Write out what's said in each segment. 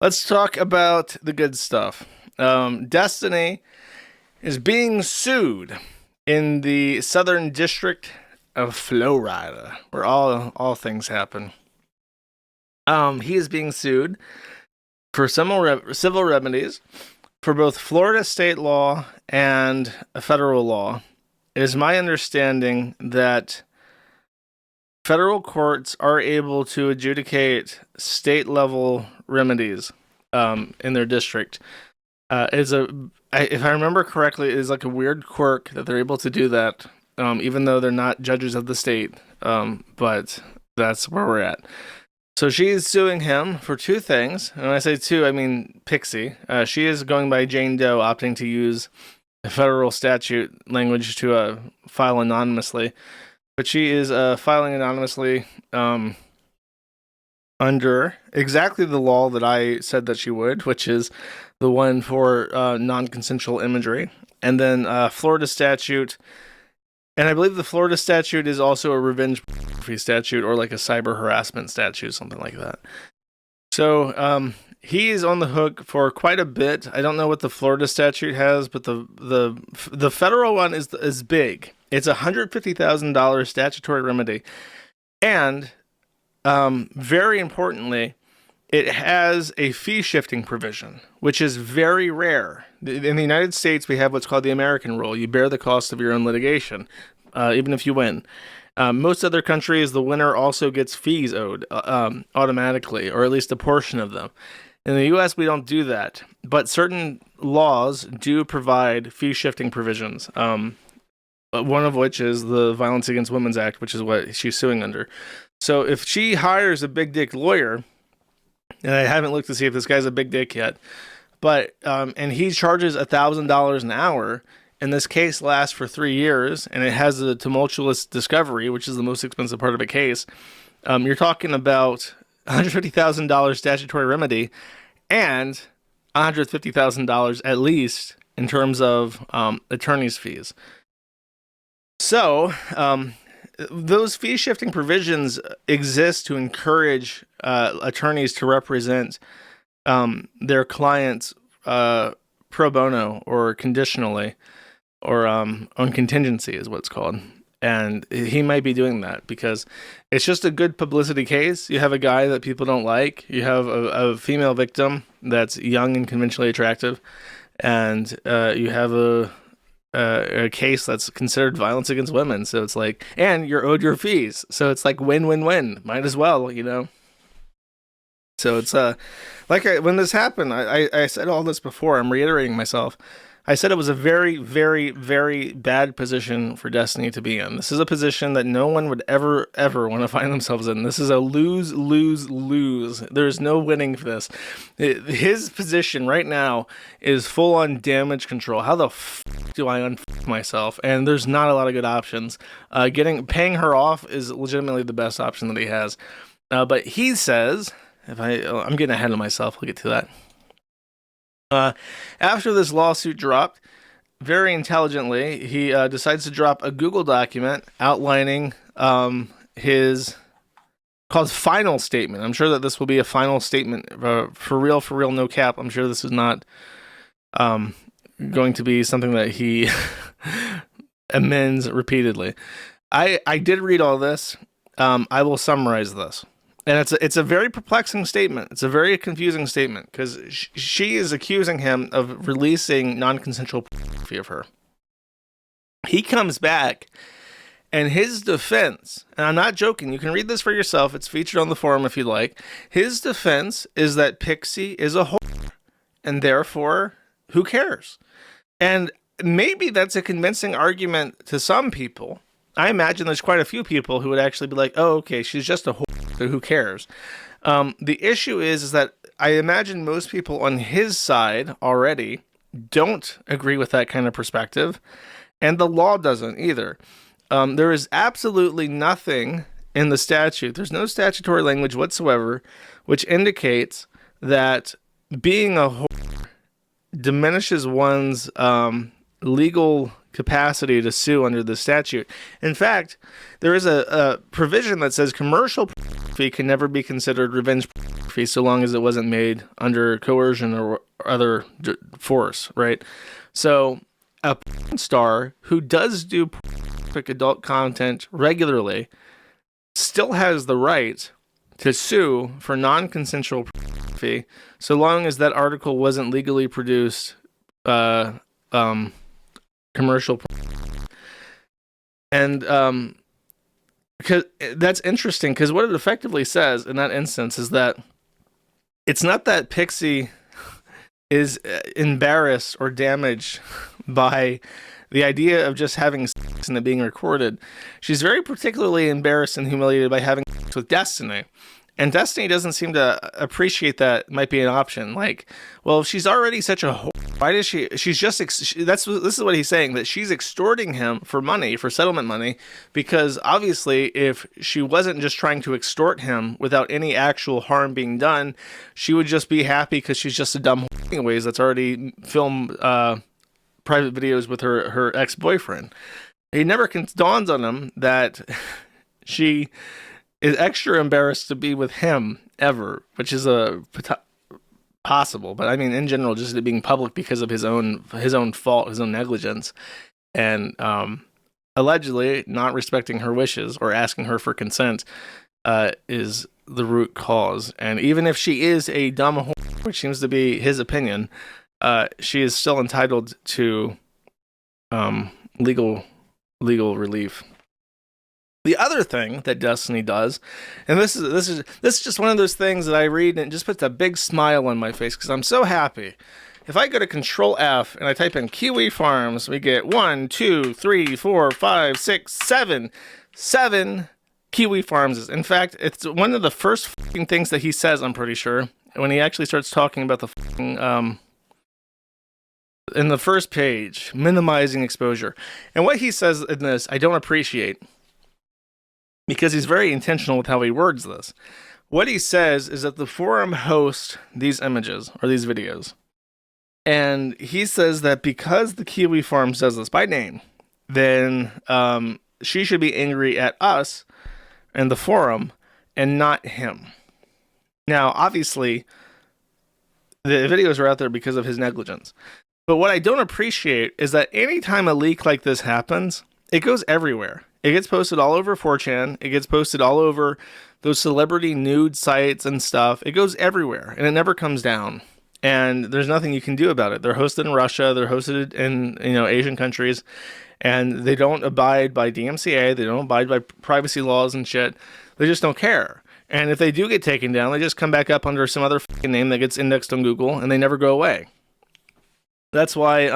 Let's talk about the good stuff. Destiny is being sued in the Southern District of Florida, where all things happen. He is being sued for civil remedies for both Florida state law and federal law. It is my understanding that federal courts are able to adjudicate state level remedies in their district. If I remember correctly, it is like a weird quirk that they're able to do that, even though they're not judges of the state. But that's where we're at. So she's suing him for two things. And when I say two, I mean Pixie. She is going by Jane Doe, opting to use federal statute language to file anonymously. But she is filing anonymously under exactly the law that I said that she would, which is the one for non-consensual imagery. And then Florida statute. And I believe the Florida statute is also a revenge pornography statute or like a cyber harassment statute, something like that. So he is on the hook for quite a bit. I don't know what the Florida statute has, but the federal one is big. It's $150,000 statutory remedy. And very importantly, it has a fee shifting provision, which is very rare. In the United States, we have what's called the American rule. You bear the cost of your own litigation, even if you win. Most other countries, the winner also gets fees owed automatically, or at least a portion of them. In the U.S., we don't do that, but certain laws do provide fee shifting provisions. One of which is the Violence Against Women's Act, which is what she's suing under. So if she hires a big dick lawyer, and I haven't looked to see if this guy's a big dick yet, but and he charges $1,000 an hour, and this case lasts for 3 years, and it has a tumultuous discovery, which is the most expensive part of a case. You're talking about $150,000 statutory remedy and $150,000 at least in terms of attorney's fees. So, those fee shifting provisions exist to encourage attorneys to represent their clients pro bono or conditionally, or on contingency is what it's called. And he might be doing that because it's just a good publicity case. You have a guy that people don't like. You have a female victim that's young and conventionally attractive. And you have a case that's considered violence against women. So it's like, and you're owed your fees. So it's like win-win-win. Might as well, you know? So it's when this happened, I said all this before. I'm reiterating myself. I said it was a very, very, very bad position for Destiny to be in. This is a position that no one would ever want to find themselves in. This is a lose, lose, lose. There's no winning for this. His position right now is full on damage control. How the do I unfuck myself? And there's not a lot of good options. Paying her off is legitimately the best option that he has. But he says, I'm getting ahead of myself. We'll get to that. After this lawsuit dropped, very intelligently, he decides to drop a Google document outlining his called final statement. I'm sure that this will be a final statement for real, no cap. I'm sure this is not going to be something that he amends repeatedly. I did read all this. I will summarize this. And it's a very perplexing statement. It's a very confusing statement because she is accusing him of releasing non-consensual pornography of her. He comes back, and his defense, and I'm not joking, you can read this for yourself. It's featured on the forum if you like. His defense is that Pixie is a whore, and therefore, who cares? And maybe that's a convincing argument to some people. I imagine there's quite a few people who would actually be like, oh, okay, she's just a whore. So who cares? The issue is that I imagine most people on his side already don't agree with that kind of perspective, and the law doesn't either. There is absolutely nothing in the statute. There's no statutory language whatsoever which indicates that being a whore diminishes one's legal capacity to sue under the statute. In fact, there is a provision that says commercial pornography can never be considered revenge pornography so long as it wasn't made under coercion or other force, right? So a porn star who does do pornographic adult content regularly still has the right to sue for non-consensual pornography so long as that article wasn't legally produced commercial. And because that's interesting, because what it effectively says in that instance is that it's not that Pixie is embarrassed or damaged by the idea of just having sex and it being recorded. She's very particularly embarrassed and humiliated by having sex with Destiny. And Destiny doesn't seem to appreciate that might be an option. Like, well, if she's already such a whore, why does she's just, this is what he's saying, that she's extorting him for money, for settlement money, because obviously if she wasn't just trying to extort him without any actual harm being done, she would just be happy because she's just a dumb whore anyways that's already filmed private videos with her ex-boyfriend. It never dawns on him that she is extra embarrassed to be with him ever, which is possible. But I mean, in general, just it being public because of his own fault, his own negligence, and allegedly not respecting her wishes or asking her for consent is the root cause. And even if she is a dumb whore, which seems to be his opinion, she is still entitled to legal relief. The other thing that Destiny does, and this is just one of those things that I read and it just puts a big smile on my face because I'm so happy. If I go to Control F and I type in Kiwifarms, we get 1, 2, 3, 4, 5, 6, 7 Kiwifarms. In fact, it's one of the first things that he says, I'm pretty sure, when he actually starts talking about the in the first page, minimizing exposure. And what he says in this, I don't appreciate, because he's very intentional with how he words this. What he says is that the forum hosts these images or these videos. And he says that because the Kiwifarms does this by name, then she should be angry at us and the forum and not him. Now, obviously, the videos are out there because of his negligence. But what I don't appreciate is that anytime a leak like this happens, it goes everywhere. It gets posted all over 4chan. It gets posted all over those celebrity nude sites and stuff. It goes everywhere, and it never comes down. And there's nothing you can do about it. They're hosted in Russia. They're hosted in Asian countries, and they don't abide by DMCA. They don't abide by privacy laws and shit. They just don't care. And if they do get taken down, they just come back up under some other fucking name that gets indexed on Google, and they never go away. That's why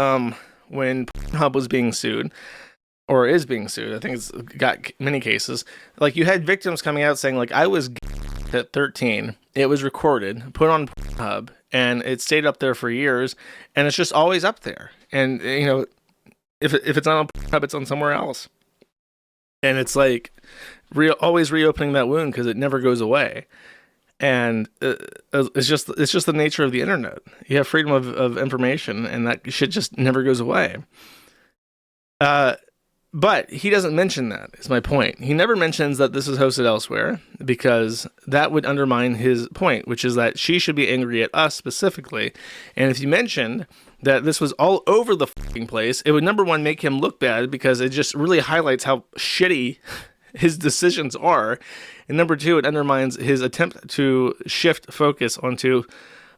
when Pornhub was being sued, or is being sued, I think it's got many cases, like you had victims coming out saying, like, I was at 13, it was recorded, put on Pornhub, and it stayed up there for years, and it's just always up there. And, if it's not on Pornhub, it's on somewhere else. And it's like always reopening that wound because it never goes away. And it's just the nature of the internet. You have freedom of information, and that shit just never goes away. But he doesn't mention that, is my point. He never mentions that this is hosted elsewhere, because that would undermine his point, which is that she should be angry at us specifically. And if you mentioned that this was all over the fucking place, it would, number one, make him look bad, because it just really highlights how shitty his decisions are. And number two, it undermines his attempt to shift focus onto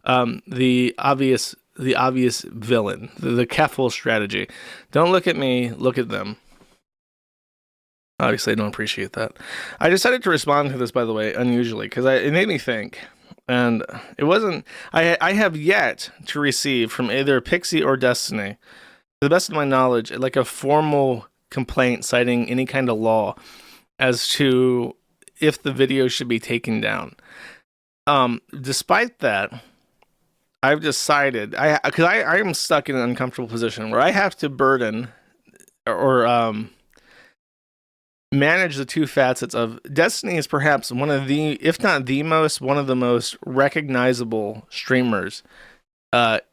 the obvious villain, the Keffel strategy. Don't look at me, look at them. Obviously, I don't appreciate that. I decided to respond to this, by the way, unusually, because it made me think. And it wasn't... I have yet to receive from either Pixie or Destiny, to the best of my knowledge, like a formal complaint citing any kind of law as to if the video should be taken down. Despite that, I've decided... Because I am stuck in an uncomfortable position where I have to burden or manage the two facets of Destiny is perhaps one of the, if not the most, one of the most recognizable streamers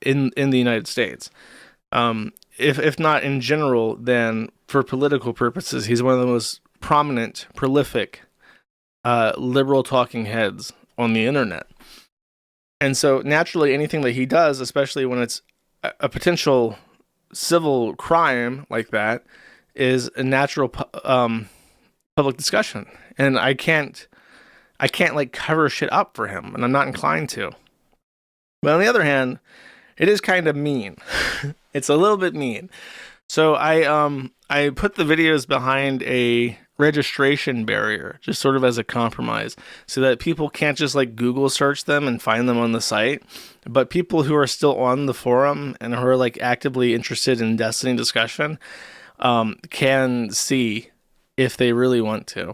in the United States. if not in general, then for political purposes, he's one of the most prominent, prolific, liberal talking heads on the internet. And so naturally, anything that he does, especially when it's a potential civil crime like that, is a natural public discussion. And I can't like cover shit up for him, and I'm not inclined to. But on the other hand, it is kind of mean. It's a little bit mean. So I put the videos behind a registration barrier, just sort of as a compromise, so that people can't just like Google search them and find them on the site, but people who are still on the forum and who are like actively interested in Destiny discussion can see if they really want to.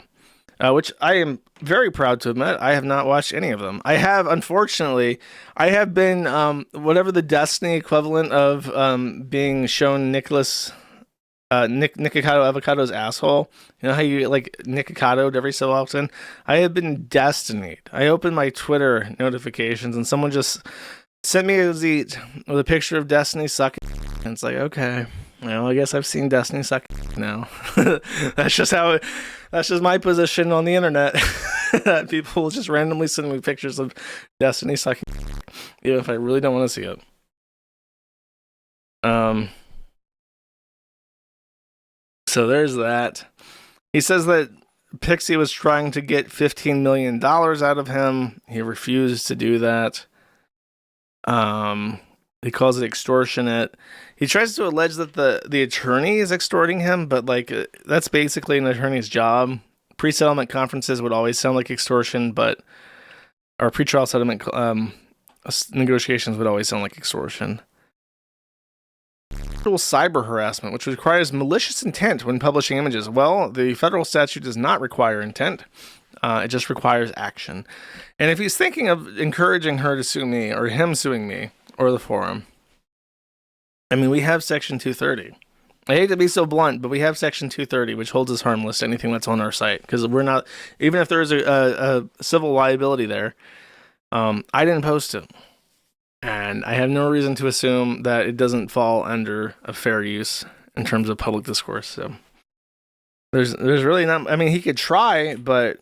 Which I am very proud to admit, I have not watched any of them. I have, unfortunately, I have been, whatever the Destiny equivalent of being shown Nikocado Avocado's asshole. You know how you like Nicocado'd every so often? I have been Destinied. I opened my Twitter notifications and someone just sent me a zeet with a picture of Destiny sucking. And it's like, okay, well, I guess I've seen Destiny suck now. That's just my position on the internet. People will just randomly send me pictures of Destiny sucking, even if I really don't want to see it. So there's that. He says that Pixie was trying to get $15 million out of him. He refused to do that. He calls it extortionate. He tries to allege that the attorney is extorting him, but like that's basically an attorney's job. Pre-settlement conferences would always sound like extortion, but our pre-trial settlement negotiations would always sound like extortion. Cyber harassment, which requires malicious intent when publishing images. Well, the federal statute does not require intent. It just requires action. And if he's thinking of encouraging her to sue me, or him suing me, or the forum, I mean, we have Section 230. I hate to be so blunt, but we have Section 230, which holds us harmless to anything that's on our site. Because we're not, even if there is a civil liability there, I didn't post it. And I have no reason to assume that it doesn't fall under a fair use in terms of public discourse. So there's really not, I mean, he could try, but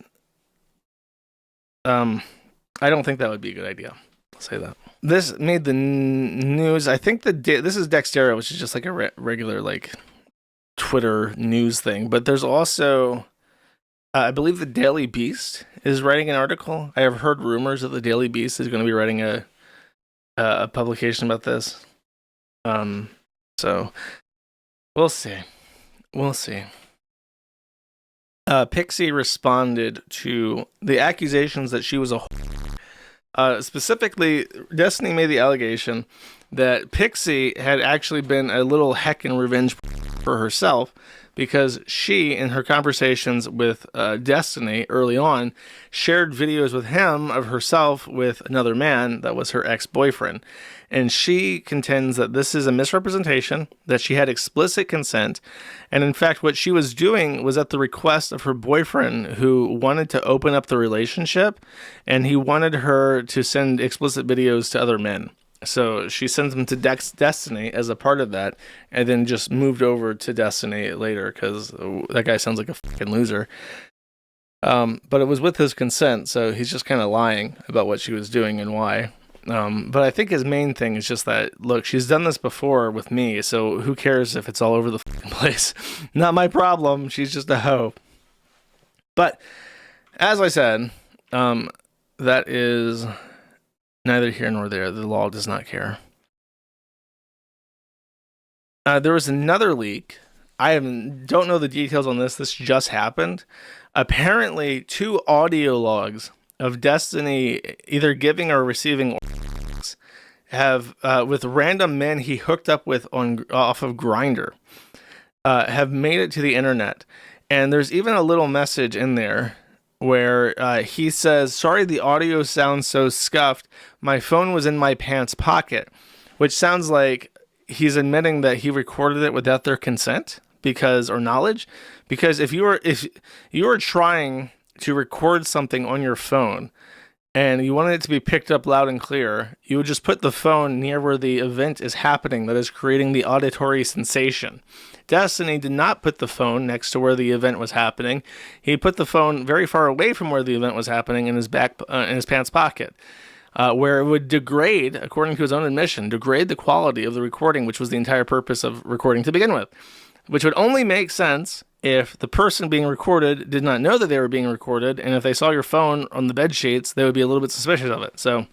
I don't think that would be a good idea. I'll say that. This made the news. I think this is Dexterra, which is just like a regular like Twitter news thing. But there's also, I believe the Daily Beast is writing an article. I have heard rumors that the Daily Beast is going to be writing a publication about this. So we'll see. Pixie responded to the accusations that she was a specifically, Destiny made the allegation that Pixie had actually been a little heckin' revenge for herself, because she, in her conversations with Destiny early on, shared videos with him of herself with another man that was her ex-boyfriend. And she contends that this is a misrepresentation, that she had explicit consent, and in fact what she was doing was at the request of her boyfriend, who wanted to open up the relationship, and he wanted her to send explicit videos to other men. So she sends them to Destiny as a part of that, and then just moved over to Destiny later, because that guy sounds like a fucking loser. But it was with his consent, so he's just kind of lying about what she was doing and why. But I think his main thing is just that, look, she's done this before with me, so who cares if it's all over the fucking place? Not my problem. She's just a hoe. But as I said, that is neither here nor there. The law does not care. There was another leak. I don't know the details on this. This just happened. Apparently, 2 audio logs of Destiny either giving or receiving orders have, with random men he hooked up with off of Grindr, have made it to the internet. And there's even a little message in there where he says, "Sorry, the audio sounds so scuffed. My phone was in my pants pocket," which sounds like he's admitting that he recorded it without their consent or knowledge. Because if you were trying to record something on your phone and you wanted it to be picked up loud and clear, you would just put the phone near where the event is happening that is creating the auditory sensation. Destiny did not put the phone next to where the event was happening. He put the phone very far away from where the event was happening in his pants pocket, where it would degrade, according to his own admission, degrade the quality of the recording, which was the entire purpose of recording to begin with, which would only make sense if the person being recorded did not know that they were being recorded, and if they saw your phone on the bed sheets, they would be a little bit suspicious of it. So,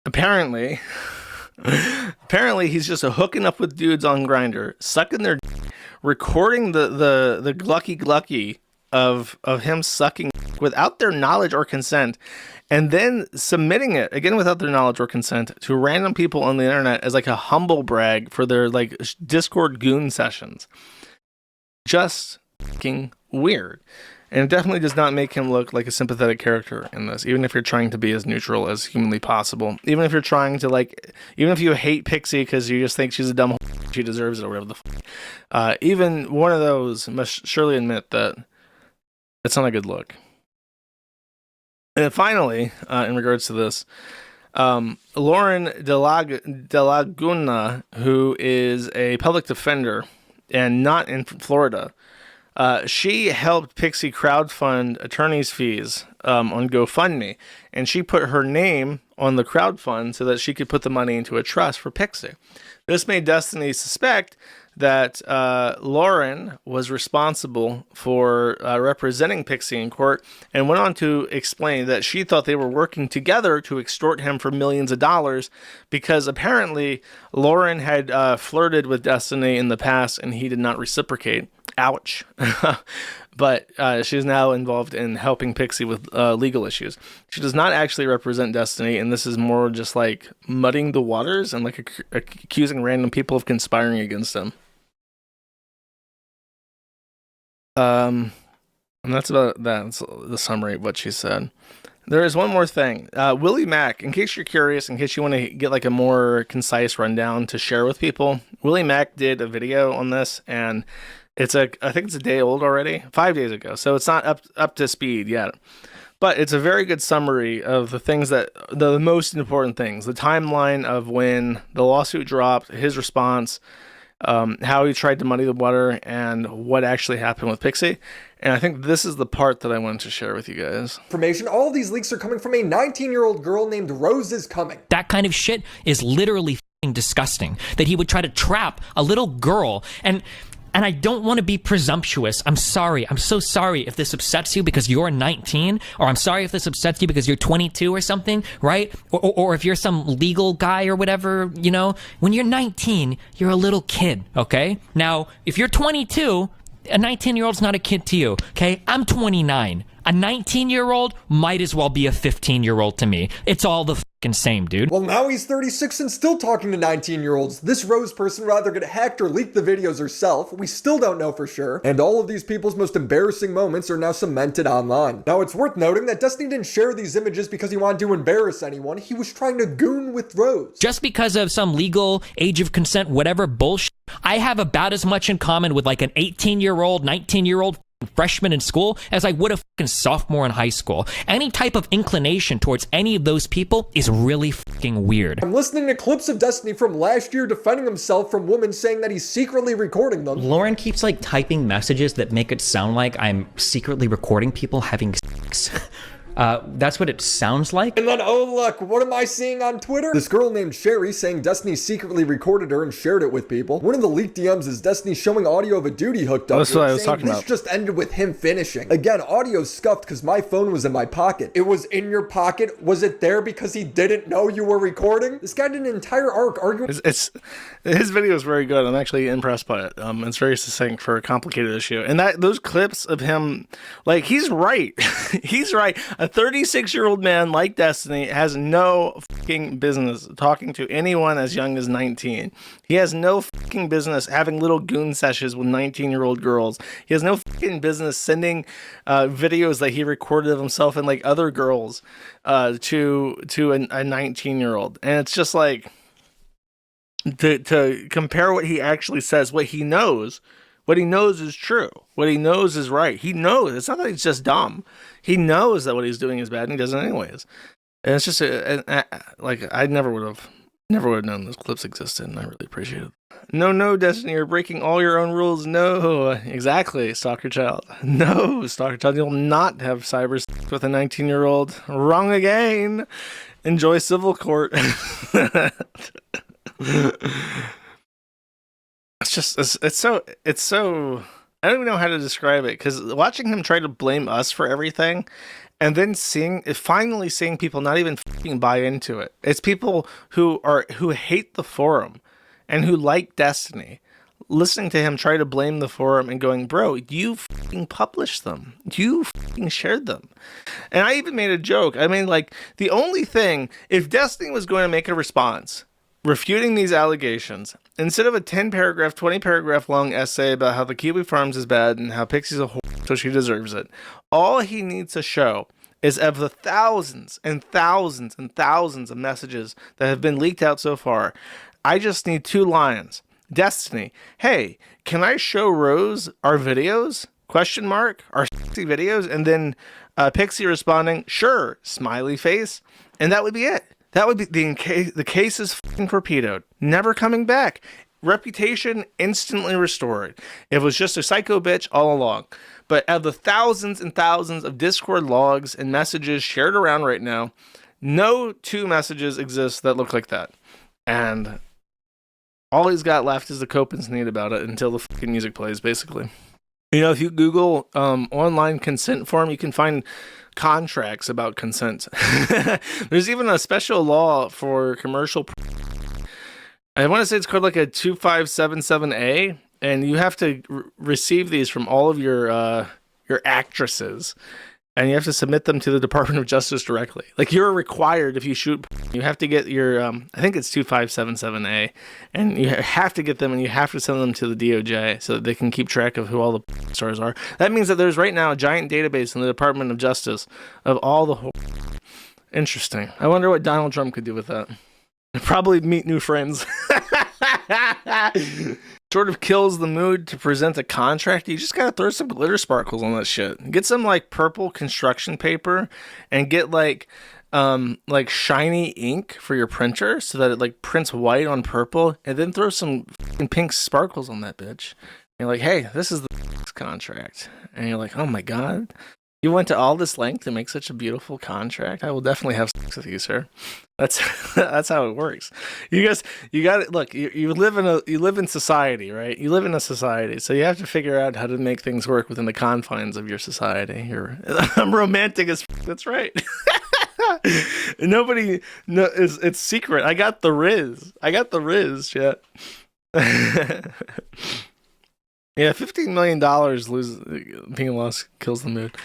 apparently he's just hooking up with dudes on Grindr, sucking their recording the glucky of him sucking without their knowledge or consent, and then submitting it again without their knowledge or consent to random people on the internet as like a humble brag for their like Discord goon sessions. Just fucking weird. And it definitely does not make him look like a sympathetic character in this, even if you're trying to be as neutral as humanly possible. Even if you're trying to, like, even if you hate Pixie because you just think she's a dumb she deserves it or whatever the fuck. Even one of those must surely admit that it's not a good look. And then finally, in regards to this, Lauren de Laguna, who is a public defender and not in Florida, she helped Pixie crowdfund attorney's fees on GoFundMe, and she put her name on the crowdfund so that she could put the money into a trust for Pixie. This made Destiny suspect that Lauren was responsible for representing Pixie in court, and went on to explain that she thought they were working together to extort him for millions of dollars, because apparently Lauren had flirted with Destiny in the past and he did not reciprocate. Ouch. But she's now involved in helping Pixie with legal issues. She does not actually represent Destiny, and this is more just like muddying the waters and like accusing random people of conspiring against him. And that's about that. That's the summary of what she said. There is one more thing. Willie Mack, in case you're curious, in case you want to get like a more concise rundown to share with people, Willie Mack did a video on this, and I think it's a day old already, 5 days ago. So it's not up to speed yet. But it's a very good summary of the things the most important things, the timeline of when the lawsuit dropped, his response, how he tried to muddy the water, and what actually happened with Pixie. And I think this is the part that I wanted to share with you guys. Information. All these leaks are coming from a 19-year-old girl named Rose is Coming. That kind of shit is literally disgusting. That he would try to trap a little girl, and I don't want to be presumptuous. I'm sorry. I'm so sorry if this upsets you because you're 19, or I'm sorry if this upsets you because you're 22 or something, right? Or if you're some legal guy or whatever, you know. When you're 19, you're a little kid, okay? Now, if you're 22, a 19-year-old's not a kid to you, okay? I'm 29. A 19-year-old might as well be a 15-year-old to me. It's all the fucking same, dude. Well, now he's 36 and still talking to 19-year-olds. This Rose person rather get hacked or leaked the videos herself. We still don't know for sure. And all of these people's most embarrassing moments are now cemented online. Now, it's worth noting that Destiny didn't share these images because he wanted to embarrass anyone. He was trying to goon with Rose. Just because of some legal age of consent, whatever bullshit, I have about as much in common with like an 18-year-old, 19-year-old freshman in school as I would a fucking sophomore in high school. Any type of inclination towards any of those people is really fucking weird. I'm listening to clips of Destiny from last year defending himself from women saying that he's secretly recording them. Lauren keeps like typing messages that make it sound like I'm secretly recording people having sex. That's what it sounds like. And then, oh look, what am I seeing on Twitter? This girl named Sherry saying Destiny secretly recorded her and shared it with people. One of the leaked DMs is Destiny showing audio of a dude he hooked up with. That's what I was talking about. This just ended with him finishing. Again, audio's scuffed because my phone was in my pocket. It was in your pocket? Was it there because he didn't know you were recording? This guy did an entire arc arguing. His video is very good. I'm actually impressed by it. It's very succinct for a complicated issue. And those clips of him, like, he's right. He's right. A 36-year-old man like Destiny has no fucking business talking to anyone as young as 19. He has no fucking business having little goon sessions with 19-year-old girls. He has no fucking business sending videos that he recorded of himself and like other girls to a 19-year-old. And it's just like to compare what he actually says, what he knows, What he knows is true. What he knows is right. He knows. It's not that he's just dumb. He knows that what he's doing is bad, and he does it anyways. And it's just like I never would have known those clips existed, and I really appreciate it. No, Destiny, you're breaking all your own rules. No, exactly, Stalker Child. No, Stalker Child, you'll not have cyber sex with a 19-year-old. Wrong again. Enjoy civil court. It's so I don't even know how to describe it, because watching him try to blame us for everything, and then finally seeing people not even fucking buy into it. It's people who hate the forum and who like Destiny, listening to him try to blame the forum and going, bro, you fucking published them. You fucking shared them. And I even made a joke. I mean, like, the only thing, if Destiny was going to make a response refuting these allegations, instead of a 10-paragraph, 20-paragraph long essay about how the Kiwifarms is bad and how Pixie's a whore, so she deserves it, all he needs to show is, of the thousands and thousands and thousands of messages that have been leaked out so far, I just need 2 lines. Destiny, hey, can I show Rose our videos? Question mark, our sexy videos? And then Pixie responding, sure, smiley face. And that would be it. That would be the case is fucking torpedoed. Never coming back. Reputation instantly restored. It was just a psycho bitch all along. But of the thousands and thousands of Discord logs and messages shared around right now, no 2 messages exist that look like that. And all he's got left is the cope and sneed about it until the fucking music plays, basically. You know, if you Google online consent form, you can find contracts about consent. There's even a special law for commercial. I want to say it's called like a 2577A, and you have to receive these from all of your actresses, and you have to submit them to the Department of Justice directly. Like, you're required, if you shoot, you have to get your, I think it's 2577A, and you have to get them, and you have to send them to the DOJ so that they can keep track of who all the stars are. That means that there's right now a giant database in the Department of Justice of all the Interesting. I wonder what Donald Trump could do with that. Probably meet new friends. Sort of kills the mood to present a contract. You just gotta throw some glitter sparkles on that shit. Get some like purple construction paper and get like shiny ink for your printer so that it like prints white on purple, and then throw some pink sparkles on that bitch. And you're like, hey, this is the contract. And you're like, oh my god, you went to all this length to make such a beautiful contract. I will definitely have sex with you, sir. That's how it works. You guys, you got it. Look, you live in society, right? You live in a society, so you have to figure out how to make things work within the confines of your society. I'm romantic as that's right. Nobody it's secret. I got the Riz, chat. Yeah, $15 million being lost kills the mood.